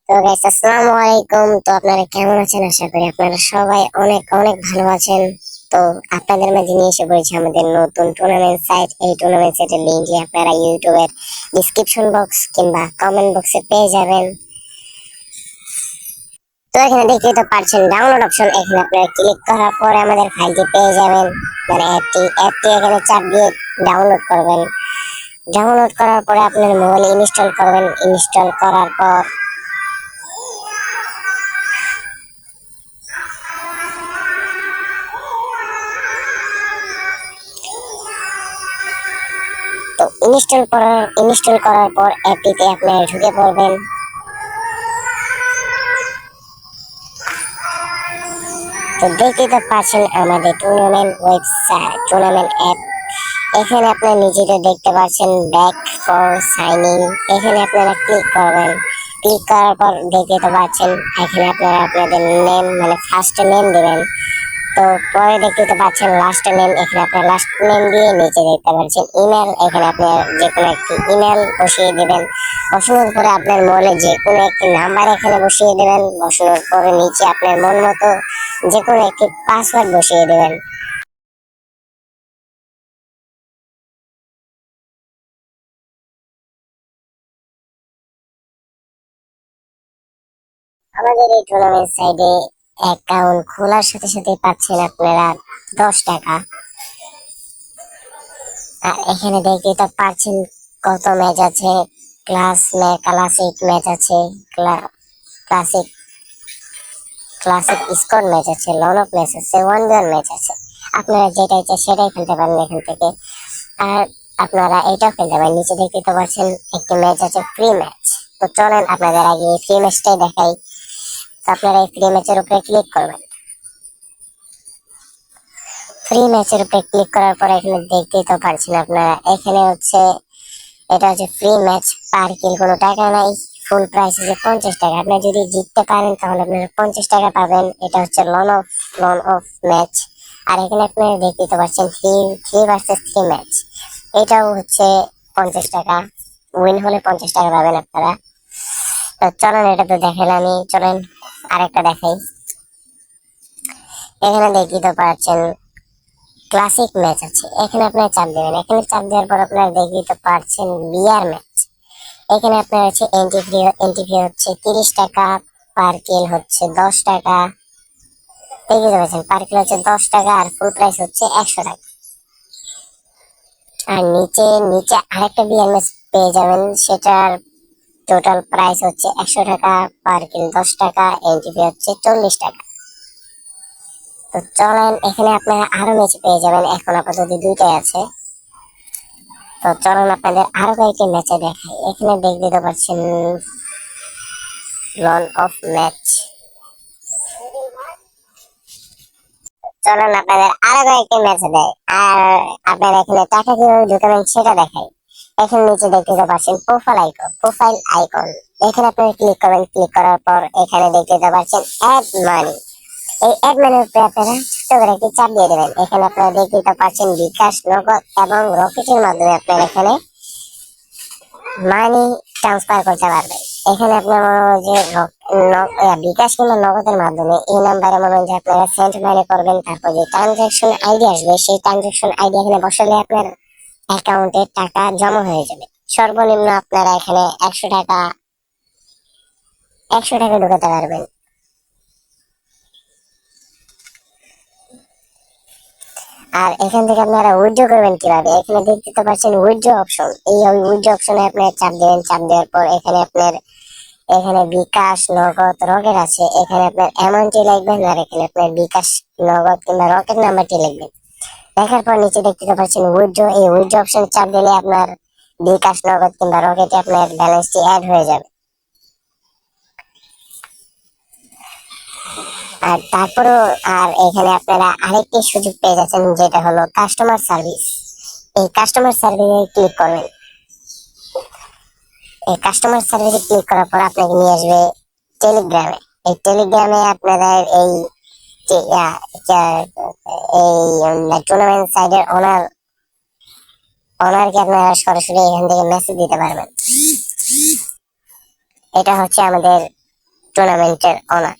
তো গাইস আসসালামু আলাইকুম। তো আপনারা কেমন আছেন? আশা করি আপনারা সবাই অনেক অনেক ভালো আছেন। তো আপনাদের মাঝে নিয়ে এসে পড়েছি আমাদের নতুন টুর্নামেন্ট সাইট। এই টুর্নামেন্ট সাইটের লিংকটি আপনারা ইউটিউবের ডিসক্রিপশন বক্স কিংবা কমেন্ট বক্সে পেয়ে যাবেন। তো এখানে দেখতে তো পারছেন ডাউনলোড অপশন, এখানে আপনারা ক্লিক করার পরে আমাদের ফাইলটি পেয়ে যাবেন। মানে অ্যাপটি এখানে চাপ দিয়ে ডাউনলোড করবেন। ডাউনলোড করার পরে আপনার মোবাইলে ইনস্টল করবেন। ইনস্টল করার পর তো ইনস্টল করার পর অ্যাপটিতে আপনারা ঢুকে পড়বেন। তো দেখতে তো পাচ্ছেন আমাদের টুর্নামেন্ট ওয়েবসাইট, টুর্নামেন্ট অ্যাপ। এখানে আপনারা নিজেরা দেখতে পাচ্ছেন ব্যাক ফর সাইন ইন। এখানে আপনারা ক্লিক করবেন। ক্লিক করার পর দেখতে তো পাচ্ছেন এখানে আপনারা আপনাদের নেম মানে ফার্স্ট নেম দিবেন। তো পরে দেখতে তো পাচ্ছেন লাস্ট নেম, এখানে আপনার লাস্ট নেম দিয়ে নিচে দেখতে পাচ্ছেন ইমেল, এখানে আপনার যে কোনো একটি ইমেল বসিয়ে দিবেন। বসানোর পরে আপনার মোবাইলে যে কোনো একটি নাম্বার এখানে বসিয়ে দেবেন। বসানোর পরে নিচে আপনার মন মতো যে কোনো একটি পাসওয়ার্ড বসিয়ে দেবেন। আমাদের এই টুর্নামেন্ট সাইডে অ্যাকাউন্ট খোলার সাথে সাথে পাচ্ছেন আপনারা 10 টাকা। আর এখানে দেখতে তো পাচ্ছেন কত ম্যাচ আছে। ক্লাসিক ম্যাচ আছে, ক্লাসিক ক্লাসিক স্কোর ম্যাচ আছে, লন অফ ম্যাচ আছে, ওয়ান ওয়ান ম্যাচ আছে। আপনারা যেটা ইচ্ছা সেটাই খেলতে পারেন এখান থেকে। আর আপনারা এটাও খেলতে পারেন। নিচে দেখতে তো পাচ্ছেন একটি ম্যাচ আছে, ফ্রি ম্যাচ। তো চলেন আপনাদের আগে এই ফ্রি ম্যাচটাই দেখাই। তো আপনারা এই ফ্রি ম্যাচের উপরে ক্লিক করবেন। ফ্রি ম্যাচের উপরে ক্লিক করার পর এখানে দেখতেই তো পারছেন আপনারা, এখানে হচ্ছে এটা হচ্ছে ফ্রি ম্যাচ, পার কিল কোনো টাকা নাই। ফুল প্রাইস হচ্ছে 50 টাকা। আপনি যদি জিততে পারেন তাহলে আপনারা 50 টাকা পাবেন। এটা হচ্ছে লন অফ ম্যাচ। আর এখানে আপনারা দেখতে তো পাচ্ছেন three three versus three match, এটাও হচ্ছে 50 টাকা। উইন হলে 50 টাকা পাবেন আপনারা। তো চলেন, এটা তো দেখালাম আমি, চলেন আরেকটা দেখাই। এখানে দেখতে তো পাচ্ছেন ক্লাসিক ম্যাচ আছে, এখানে আপনারা চাপ দেবেন। এখানে চাপ দেওয়ার পর আপনারা দেখতে তো পাচ্ছেন বিয়ার ম্যাচ। এখানে আপনার হচ্ছে এন্ট্রি ফি হচ্ছে 30 টাকা, পার কিল হচ্ছে 10 টাকা। দেখতে পাচ্ছেন পার কিল হচ্ছে 10 টাকা আর ফুল প্রাইস হচ্ছে 100 টাকা। আর নিচে নিচে আরেকটা বিয়ার ম্যাচ পেয়ে যাবেন, সেটার টোটাল প্রাইস হচ্ছে 100 টাকা, পার কিল 10 টাকা, এন্ট্রি ফি হচ্ছে 40 টাকা। তো চলেন, এখানে আপনারা আরো ম্যাচ পেয়ে যাবেন। এখন আপাতত দুইটাই আছে। তো চলেন আপনাদের আরো কয়েকটি ম্যাচে দেখাই। এখানে দেখতে পাচ্ছেন লন অফ ম্যাচ। চলেন আপনাদের আরো কয়েকটি ম্যাচে দেয়। আর আপনারা এখানে টাকা কিভাবে ঢুকাবেন সেটা দেখাই। এখানে নিচে দেখতে পাচ্ছেন প্রোফাইল আইকন। এখানে আপনারা ক্লিক করবেন। ক্লিক করার পর এখানে দেখতে পাচ্ছেন অ্যাড মানি। এই অ্যাড মানির উপরে আপনারা ছোট করে একটি চাপ দিয়ে দেবেন। এখানে আপনারা দেখতে পাচ্ছেন বিকাশ, নগদ এবং রকেটের মাধ্যমে আপনারা এখানে মানি ট্রান্সফার করতে পারবেন। এখানে আপনার মনে হয় যে বিকাশ কিংবা নগদের মাধ্যমে এই নাম্বারে মনে হয় যে আপনারা সেন্ড মানি করবেন। তারপর যে ট্রানজাকশন আইডি আসবে, সেই ট্রানজাকশন আইডি এখানে বসালে আপনার অ্যাকাউন্টে টাকা জমা হয়ে যাবে। সর্বনিম্ন আপনারা এখানে 100 টাকা ঢুকাতে পারবেন। আর এখান থেকে আপনারা উইথড্র করবেন কিভাবে, এখানে দেখতে তো পাচ্ছেন উইথড্র অপশন। এই উইথড্র অপশনে আপনারা চাপ দেবেন। চাপ দেওয়ার পর এখানে বিকাশ, নগদ, রকেট আছে। এখানে আপনার অ্যামাউন্টটি লিখবেন আর এখানে আপনার বিকাশ, নগদ কিংবা রকেট নাম্বারটি লিখবেন। লেখার পর নিচে দেখতে পাচ্ছেন উইথড্র। এই উইথড্র অপশনে চাপ দিলে আপনার বিকাশ, নগদ কিংবা রকেটে আপনার ব্যালেন্সটি অ্যাড হয়ে যাবে। আর তারপরও এখানে আপনারা আরেকটি সুযোগ পেয়ে যাচ্ছেন, যেটা হলো কাস্টমার সার্ভিস। এই কাস্টমার সার্ভিসে ক্লিক করবেন। এই কাস্টমার সার্ভিসে ক্লিক করার পর আপনাকে নিয়ে আসবে টেলিগ্রামে। এই টেলিগ্রামে আপনাদের এই টুর্নামেন্ট সাইডের ওনারকে আপনারা সরাসরি এখান থেকে মেসেজ দিতে পারবেন। এটা হচ্ছে আমাদের টুর্নামেন্টের ওনার।